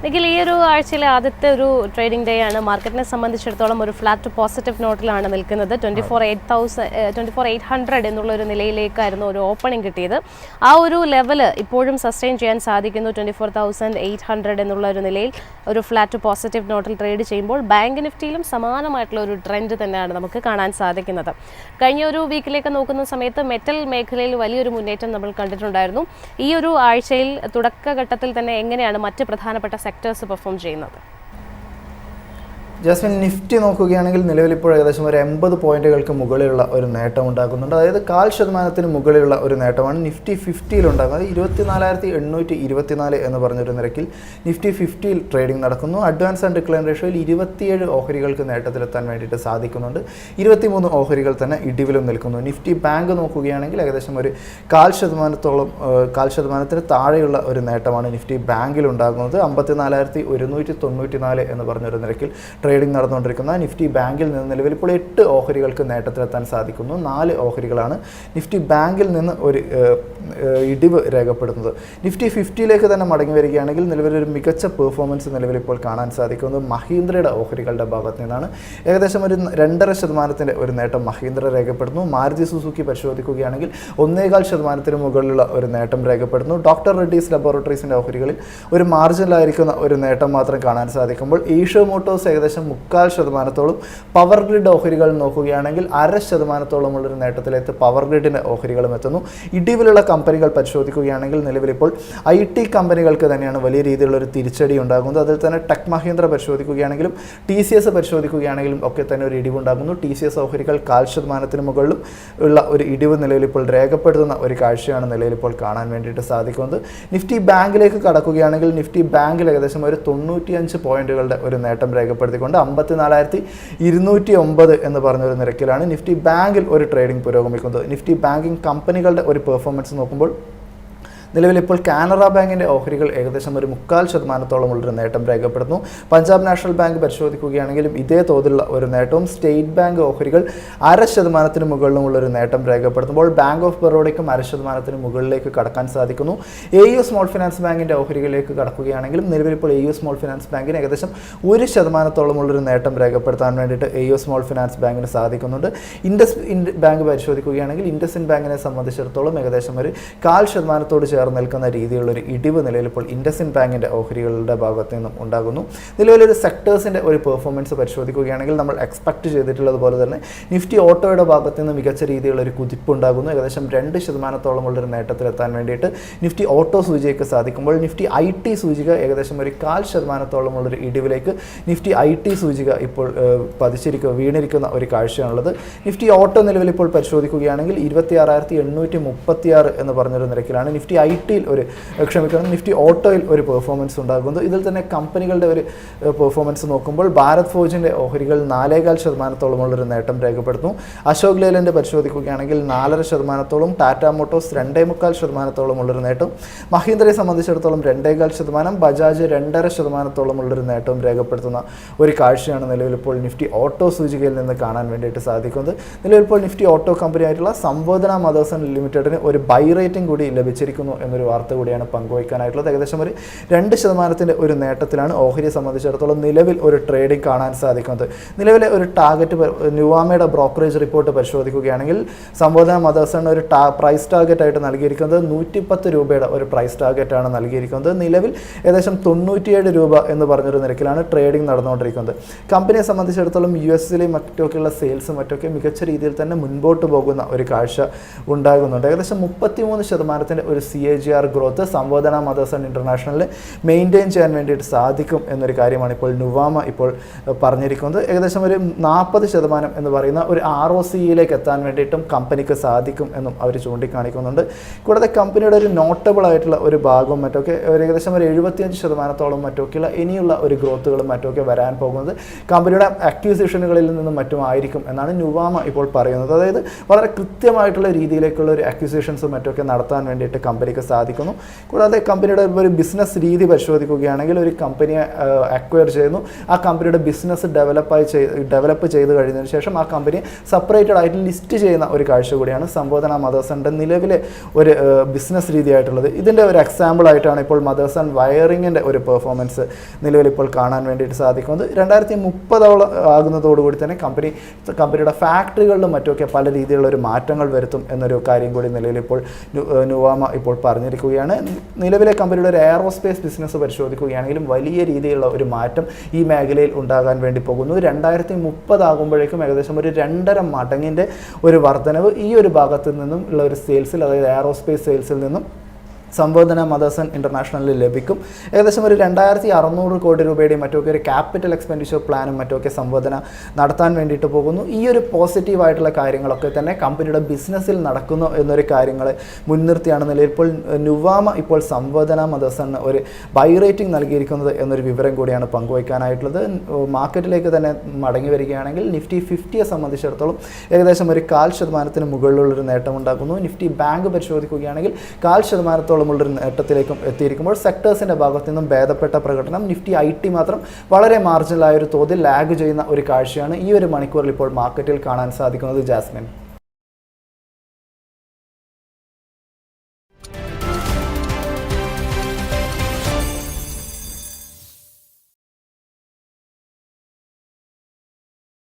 എങ്കിൽ ഈ ഒരു ആഴ്ചയിലെ ആദ്യത്തെ ഒരു ട്രേഡിംഗ് ഡേ ആണ്. മാർക്കറ്റിനെ സംബന്ധിച്ചിടത്തോളം ഒരു ഫ്ലാറ്റ് ടു പോസിറ്റീവ് നോട്ടിലാണ് നിൽക്കുന്നത്. 24,800 എന്നുള്ള ഒരു നിലയിലേക്കായിരുന്നു ഒരു ഓപ്പണിംഗ് കിട്ടിയത്. ആ ഒരു ലെവല് ഇപ്പോഴും സസ്റ്റെയിൻ ചെയ്യാൻ സാധിക്കുന്നു. 24,800 എന്നുള്ള ഒരു നിലയിൽ ഒരു ഫ്ലാറ്റ് ടു പോസിറ്റീവ് നോട്ടിൽ ട്രേഡ് ചെയ്യുമ്പോൾ ബാങ്ക് നിഫ്റ്റിയിലും സമാനമായിട്ടുള്ള ഒരു ട്രെൻഡ് തന്നെയാണ് നമുക്ക് കാണാൻ സാധിക്കുന്നത്. കഴിഞ്ഞ ഒരു വീക്കിലേക്ക് നോക്കുന്ന സമയത്ത് മെറ്റൽ മേഖലയിൽ വലിയൊരു മുന്നേറ്റം നമ്മൾ കണ്ടിട്ടുണ്ടായിരുന്നു. ഈ ഒരു ആഴ്ചയിൽ തുടക്കഘട്ടത്തിൽ തന്നെ എങ്ങനെയാണ് മറ്റ് പ്രധാനപ്പെട്ട സെക്ടേഴ്സ് പെർഫോം ചെയ്യുന്നത്? ജാസ്മിൻ, നിഫ്റ്റി നോക്കുകയാണെങ്കിൽ നിലവിൽ ഇപ്പോൾ ഏകദേശം ഒരു 80 പോയിന്റുകൾക്ക് മുകളിലുള്ള ഒരു നേട്ടം ഉണ്ടാക്കുന്നുണ്ട്. അതായത് 0.5% മുകളിലുള്ള ഒരു നേട്ടമാണ് നിഫ്റ്റി 50യിൽ ഉണ്ടാകുന്നത്. 24,824 എന്ന് പറഞ്ഞൊരു നിരക്കിൽ നിഫ്റ്റി 50യിൽ ട്രേഡിംഗ് നടക്കുന്നു. അഡ്വാൻസ് ആൻഡ് ഡിക്ലൈൻ റേഷ്യോയിൽ 27 ഓഹരികൾക്ക് നേട്ടത്തിലെത്താൻ വേണ്ടിയിട്ട് സാധിക്കുന്നുണ്ട്. 23 ഓഹരികൾ തന്നെ ഇടിവിലും നിൽക്കുന്നു. നിഫ്റ്റി ബാങ്ക് നോക്കുകയാണെങ്കിൽ ഏകദേശം ഒരു 0.5% താഴെയുള്ള ഒരു നേട്ടമാണ് നിഫ്റ്റി ബാങ്കിൽ ഉണ്ടാകുന്നത്. 54,194 എന്ന് പറഞ്ഞൊരു നിരക്കിൽ ട്രേഡിംഗ് നടന്നുകൊണ്ടിരിക്കുന്ന നിഫ്റ്റി ബാങ്കിൽ നിന്ന് നിലവിൽ ഇപ്പോൾ 8 ഓഹരികൾക്ക് നേട്ടത്തിലെത്താൻ സാധിക്കുന്നു. 4 ഓഹരികളാണ് നിഫ്റ്റി ബാങ്കിൽ നിന്ന് ഒരു ഇടിവ് രേഖപ്പെടുന്നത്. നിഫ്റ്റി 50യിലേക്ക് തന്നെ മടങ്ങി വരികയാണെങ്കിൽ നിലവിലൊരു മികച്ച പെർഫോമൻസ് നിലവിൽ ഇപ്പോൾ കാണാൻ സാധിക്കുന്നത് മഹീന്ദ്രയുടെ ഓഹരികളുടെ ഭാഗത്ത് നിന്നാണ്. ഏകദേശം ഒരു 2.5% ഒരു നേട്ടം മഹീന്ദ്ര രേഖപ്പെടുന്നു. മാരുതി സുസുക്കി പരിശോധിക്കുകയാണെങ്കിൽ 1.25% മുകളിലുള്ള ഒരു നേട്ടം രേഖപ്പെടുന്നു. ഡോക്ടർ റെഡ്ഡീസ് ലബോറട്ടറീസിൻ്റെ ഓഹരികളിൽ ഒരു മാർജിനിലായിരിക്കുന്ന ഒരു നേട്ടം മാത്രം കാണാൻ സാധിക്കുമ്പോൾ ഈഷോ മോട്ടോഴ്സ് ഏകദേശം 0.25%, പവർ ഗ്രിഡ് ഓഹരികൾ നോക്കുകയാണെങ്കിൽ 0.5%ഉള്ളൊരു നേട്ടത്തിലേക്ക് പവർ ഗ്രിഡിൻ്റെ ഓഹരികളും എത്തുന്നു. ഇടിവിലുള്ള കമ്പനികൾ പരിശോധിക്കുകയാണെങ്കിൽ നിലവിലിപ്പോൾ IT കമ്പനികൾക്ക് തന്നെയാണ് വലിയ രീതിയിലുള്ളൊരു തിരിച്ചടി ഉണ്ടാകുന്നത്. അതിൽ തന്നെ ടെക് മഹീന്ദ്ര പരിശോധിക്കുകയാണെങ്കിലും TCS പരിശോധിക്കുകയാണെങ്കിലും ഒക്കെ തന്നെ ഒരു ഇടിവുണ്ടാകുന്നു. TCS ഓഹരികൾ 0.5% മുകളിലും ഉള്ള ഒരു ഇടിവ് നിലവിലിപ്പോൾ രേഖപ്പെടുത്തുന്ന ഒരു കാഴ്ചയാണ് നിലവിലിപ്പോൾ കാണാൻ വേണ്ടിയിട്ട് സാധിക്കുന്നത്. നിഫ്റ്റി ബാങ്കിലേക്ക് കടക്കുകയാണെങ്കിൽ നിഫ്റ്റി ബാങ്കിൽ ഏകദേശം ഒരു 95 പോയിന്റുകളുടെ ഒരു നേട്ടം രേഖപ്പെടുത്തിക്കൊണ്ട് 54,209 എന്ന് പറഞ്ഞൊരു നിരക്കിലാണ് നിഫ്റ്റി ബാങ്കിൽ ഒരു ട്രേഡിംഗ് പുരോഗമിക്കുന്നത്. നിഫ്റ്റി ബാങ്കിങ് കമ്പനികളുടെ ഒരു പെർഫോമൻസ് നോക്കുമ്പോൾ നിലവിലിപ്പോൾ കാനറ ബാങ്കിൻ്റെ ഓഹരികൾ ഏകദേശം ഒരു 0.25%ഉള്ളൊരു നേട്ടം രേഖപ്പെടുന്നു. പഞ്ചാബ് നാഷണൽ ബാങ്ക് പരിശോധിക്കുകയാണെങ്കിലും ഇതേ തോതിലുള്ള ഒരു നേട്ടവും സ്റ്റേറ്റ് ബാങ്ക് ഓഹരികൾ 0.5% മുകളിലുമുള്ളൊരു നേട്ടം രേഖപ്പെടുത്തുമ്പോൾ ബാങ്ക് ഓഫ് ബറോഡയ്ക്കും 0.5% മുകളിലേക്ക് കടക്കാൻ സാധിക്കുന്നു. AU സ്മോൾ ഫിനാൻസ് ബാങ്കിൻ്റെ ഓഹരികളിലേക്ക് കടക്കുകയാണെങ്കിലും നിലവിലിപ്പോൾ AU സ്മോൾ ഫിനാൻസ് ബാങ്കിന് ഏകദേശം 1%ഉള്ളൊരു നേട്ടം രേഖപ്പെടുത്താൻ വേണ്ടിയിട്ട് AU സ്മോൾ ഫിനാൻസ് ബാങ്കിന് സാധിക്കുന്നുണ്ട്. ഇൻഡസ് ബാങ്ക് പരിശോധിക്കുകയാണെങ്കിൽ ഇൻഡസ്ഇൻഡ് ബാങ്കിനെ സംബന്ധിച്ചിടത്തോളം ഏകദേശം ഒരു 0.5%ഓട് ചേർന്ന് നിൽക്കുന്ന രീതിയിലുള്ളൊരു ഇടിവ് നിലവിൽ ഇപ്പോൾ ഇൻഡസ്ഇൻഡ് ബാങ്കിൻ്റെ ഓഹരികളുടെ ഭാഗത്ത് നിന്നും ഉണ്ടാകുന്നു. നിലവിലൊരു സെക്ടേഴ്സിൻ്റെ ഒരു പെർഫോമൻസ് പരിശോധിക്കുകയാണെങ്കിൽ നമ്മൾ എക്സ്പെക്ട് ചെയ്തിട്ടുള്ളതുപോലെ തന്നെ നിഫ്റ്റി ഓട്ടോയുടെ ഭാഗത്ത് നിന്ന് മികച്ച രീതിയിലുള്ളൊരു കുതിപ്പുണ്ടാകുന്നു. ഏകദേശം 2%ഉള്ളൊരു നേട്ടത്തിലെത്താൻ വേണ്ടിയിട്ട് നിഫ്റ്റി ഓട്ടോ സൂചികയ്ക്ക് സാധിക്കുമ്പോൾ നിഫ്റ്റി IT സൂചിക ഏകദേശം ഒരു 0.5%ഉള്ളൊരു ഇടിവിലേക്ക് നിഫ്റ്റി IT സൂചിക ഇപ്പോൾ വീണിരിക്കുന്ന ഒരു കാഴ്ചയാണുള്ളത്. നിഫ്റ്റി ഓട്ടോ നിലവിൽ ഇപ്പോൾ പരിശോധിക്കുകയാണെങ്കിൽ 26,836 എന്ന് പറഞ്ഞൊരു നിരക്കിലാണ് നിഫ്റ്റി നിഫ്റ്റി ഓട്ടോയിൽ ഒരു പെർഫോമൻസ് ഉണ്ടാകുന്നത്. ഇതിൽ തന്നെ കമ്പനികളുടെ ഒരു പെർഫോമൻസ് നോക്കുമ്പോൾ ഭാരത് ഫോർജിൻ്റെ ഓഹരികൾ 4.5%ഉള്ളൊരു നേട്ടം രേഖപ്പെടുത്തുന്നു. അശോക് ലേലൻ്റെ പരിശോധിക്കുകയാണെങ്കിൽ 4.5%, ടാറ്റ മോട്ടോഴ്സ് 2.25%ഉള്ളൊരു നേട്ടം, മഹീന്ദ്രയെ സംബന്ധിച്ചിടത്തോളം 2.25%, ബജാജ് 2.5%ഉള്ളൊരു നേട്ടവും രേഖപ്പെടുത്തുന്ന ഒരു കാഴ്ചയാണ് നിലവിലിപ്പോൾ നിഫ്റ്റി ഓട്ടോ സൂചികയിൽ നിന്ന് കാണാൻ വേണ്ടിയിട്ട് സാധിക്കുന്നത്. നിലവിലിപ്പോൾ നിഫ്റ്റി ഓട്ടോ കമ്പനിയായിട്ടുള്ള സംവേദന മദേഴ്സ് ലിമിറ്റഡിന് ഒരു ബൈ റേറ്റിംഗ് കൂടി ലഭിച്ചിരിക്കുന്നു എന്നൊരു വാർത്ത കൂടിയാണ് പങ്കുവയ്ക്കാനായിട്ടുള്ളത്. ഏകദേശം ഒരു 2% ഒരു നേട്ടത്തിലാണ് ഓഹരിയെ സംബന്ധിച്ചിടത്തോളം നിലവിൽ ഒരു ട്രേഡിംഗ് കാണാൻ സാധിക്കുന്നത്. നിലവിലെ ഒരു ടാർഗറ്റ് ന്യൂവാമയുടെ ബ്രോക്കറേജ് റിപ്പോർട്ട് പരിശോധിക്കുകയാണെങ്കിൽ സംവേദന മദേഴ്സിന് ഒരു പ്രൈസ് ടാർഗറ്റ് ആയിട്ട് നൽകിയിരിക്കുന്നത് 110 രൂപയുടെ ഒരു പ്രൈസ് ടാർഗറ്റാണ് നൽകിയിരിക്കുന്നത്. നിലവിൽ ഏകദേശം 97 രൂപ എന്ന് പറഞ്ഞൊരു നിരക്കിലാണ് ട്രേഡിംഗ് നടന്നുകൊണ്ടിരിക്കുന്നത്. കമ്പനിയെ സംബന്ധിച്ചിടത്തോളം US-ലെയും മറ്റൊക്കെയുള്ള സെയിൽസും മറ്റൊക്കെ മികച്ച രീതിയിൽ തന്നെ മുൻപോട്ട് പോകുന്ന ഒരു കാഴ്ച ഉണ്ടാകുന്നുണ്ട്. ഏകദേശം 33% ഒരു CAGR ഗ്രോത്ത് സംവേദന മദേഴ്സ് ആൻഡ് ഇൻ്റർനാഷണലിൽ മെയിൻറ്റെയിൻ ചെയ്യാൻ വേണ്ടിയിട്ട് സാധിക്കും എന്നൊരു കാര്യമാണ് ഇപ്പോൾ നുവാമ ഇപ്പോൾ പറഞ്ഞിരിക്കുന്നത്. ഏകദേശം ഒരു 40% എന്ന് പറയുന്ന ഒരു ROCE-യിലേക്ക് എത്താൻ വേണ്ടിയിട്ടും കമ്പനിക്ക് സാധിക്കും എന്നും അവർ ചൂണ്ടിക്കാണിക്കുന്നുണ്ട്. കൂടാതെ കമ്പനിയുടെ ഒരു നോട്ടബിൾ ആയിട്ടുള്ള ഒരു ഭാഗം മറ്റൊക്കെ ഏകദേശം ഒരു 75%ഓളം മറ്റൊക്കെയുള്ള ഇനിയുള്ള ഒരു ഗ്രോത്തുകളും മറ്റൊക്കെ വരാൻ പോകുന്നത് കമ്പനിയുടെ അക്വിസിഷനുകളിൽ നിന്നും മറ്റുമായിരിക്കും എന്നാണ് നുവാമ ഇപ്പോൾ പറയുന്നത്. അതായത് വളരെ കൃത്യമായിട്ടുള്ള രീതിയിലേക്കുള്ള ഒരു അക്വിസിഷൻസും മറ്റൊക്കെ നടത്താൻ വേണ്ടിയിട്ട് കമ്പനിക്ക് നമുക്ക് സാധിക്കുന്നു. കൂടാതെ കമ്പനിയുടെ ഒരു ബിസിനസ് രീതി പരിശോധിക്കുകയാണെങ്കിൽ ഒരു കമ്പനിയെ അക്വയർ ചെയ്യുന്നു, ആ കമ്പനിയുടെ ബിസിനസ് ഡെവലപ്പ് ചെയ്ത് കഴിഞ്ഞതിന് ശേഷം ആ കമ്പനിയെ സെപ്പറേറ്റഡ് ആയിട്ട് ലിസ്റ്റ് ചെയ്യുന്ന ഒരു കാഴ്ച കൂടിയാണ് സംബോധന മദേഴ്സൻ്റെ നിലവിലെ ഒരു ബിസിനസ് രീതിയായിട്ടുള്ളത്. ഇതിൻ്റെ ഒരു എക്സാമ്പിൾ ആയിട്ടാണ് ഇപ്പോൾ മദേഴ്സ് ആൻഡ് വയറിങ്ങിൻ്റെ ഒരു പെർഫോമൻസ് നിലവിൽ ഇപ്പോൾ കാണാൻ വേണ്ടിയിട്ട് സാധിക്കുന്നത്. 2030 ആകുന്നതോടുകൂടി തന്നെ കമ്പനിയുടെ ഫാക്ടറികളിലും മറ്റുമൊക്കെ പല രീതിയിലുള്ള ഒരു മാറ്റങ്ങൾ വരുത്തും എന്നൊരു കാര്യം കൂടി നിലവിൽ ഇപ്പോൾ നുവാമ ഇപ്പോൾ പറഞ്ഞിരിക്കുകയാണ്. നിലവിലെ കമ്പനിയുടെ ഒരു എയറോസ്പേസ് ബിസിനസ് പരിശോധിക്കുകയാണെങ്കിലും വലിയ രീതിയിലുള്ള ഒരു മാറ്റം ഈ മേഖലയിൽ ഉണ്ടാകാൻ വേണ്ടി പോകുന്നു. 2030 ആകുമ്പോഴേക്കും ഏകദേശം ഒരു 2.5 മടങ്ങിൻ്റെ ഒരു വർധനവ് ഈ ഒരു ഭാഗത്തു നിന്നും ഉള്ള ഒരു സെയിൽസിൽ, അതായത് എയറോസ്പേസ് സെയിൽസിൽ നിന്നും സംബോധന മദേഴ്സ് ആൻഡ് ഇൻ്റർനാഷണലിൽ ലഭിക്കും. ഏകദേശം ഒരു 2600 കോടി രൂപയുടെയും മറ്റൊക്കെ ഒരു ക്യാപിറ്റൽ എക്സ്പെൻഡിച്ചർ പ്ലാനും മറ്റൊക്കെ സംബോധന നടത്താൻ വേണ്ടിയിട്ട് പോകുന്നു. ഈ ഒരു പോസിറ്റീവായിട്ടുള്ള കാര്യങ്ങളൊക്കെ തന്നെ കമ്പനിയുടെ ബിസിനസ്സിൽ നടക്കുന്നു എന്നൊരു കാര്യങ്ങളെ മുൻനിർത്തിയാണ് നിലയിൽ ഇപ്പോൾ നുവാമ ഇപ്പോൾ സംബോധന മദേഴ്സിന് ഒരു ബൈ റേറ്റിംഗ് നൽകിയിരിക്കുന്നത് എന്നൊരു വിവരം കൂടിയാണ് പങ്കുവയ്ക്കാനായിട്ടുള്ളത്. മാർക്കറ്റിലേക്ക് തന്നെ മടങ്ങി വരികയാണെങ്കിൽ നിഫ്റ്റി 50യെ സംബന്ധിച്ചിടത്തോളം ഏകദേശം ഒരു 0.5% മുകളിലുള്ളൊരു നേട്ടമുണ്ടാക്കുന്നു. നിഫ്റ്റി ബാങ്ക് പരിശോധിക്കുകയാണെങ്കിൽ 0.5% ഒരു നേട്ടത്തിലേക്കും എത്തിയിരിക്കുമ്പോൾ സെക്ടേഴ്സിൻ്റെ ഭാഗത്തു നിന്നും ഭേദപ്പെട്ട പ്രകടനം. നിഫ്റ്റി IT മാത്രം വളരെ മാർജിനലായ ഒരു തോതിൽ ലാഗ് ചെയ്യുന്ന ഒരു കാഴ്ചയാണ് ഈ ഒരു മണിക്കൂറിൽ ഇപ്പോൾ മാർക്കറ്റിൽ കാണാൻ സാധിക്കുന്നത്. ജാസ്മിൻ.